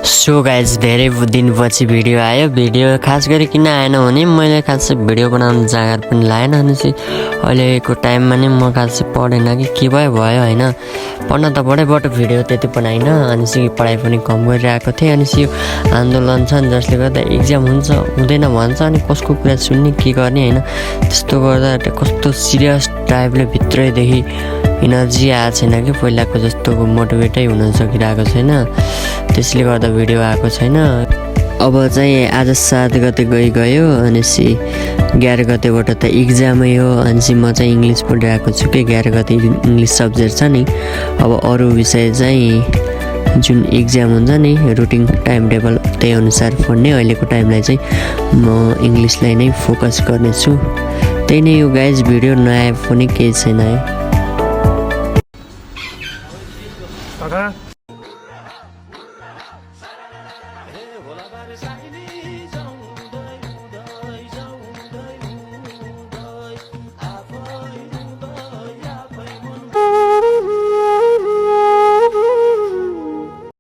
So guys धेरै दिनपछि video आयो। भिडियो खास गरी किन आएन भने मैले खास भिडियो बनाउनु जाँगर पनि लाएन। अनि चाहिँ अहिलेको टाइममा नि म खास पढेन कि के भयो होइन। पढ्न त पढेँ बट भिडियो त्यति बनाइन। अनि चाहिँ पढाइ पनि कम गरिरहेको थिएँ। अनि चाहिँ यो आन्दोलन छ नि जसले गर्दा इक्जाम हुन्छ हुँदैन भन्छ अनि कसको कुरा सुन्ने के गर्ने होइन। त्यस्तो गर्दा कस्तो सिरियस टाइपले भित्रैदेखि इनर्जी आएको छैन कि पहिलाको जस्तो मोटिभेटै हुन सकिरहेको छैन। त्यसले गर्दा भिडियो आएको छैन। अब चाहिँ आज 7 गते गयो अनि 11 गतेबाट त इक्जामै हो। अनि चाहिँ म चाहिँ इङ्ग्लिस पढिरहेको छु कि 11 गते इङ्ग्लिस सब्जेक्ट छ नि। अब अरू विषय चाहिँ जुन इक्जाम हुन्छ नि रुटिन टाइम टेबल त्यही अनुसार पढ्ने। अहिलेको टाइमलाई चाहिँ म इङ्ग्लिसलाई नै फोकस गर्नेछु। त्यही नै हो गाइज। भिडियो नआए पनि केही छैन है।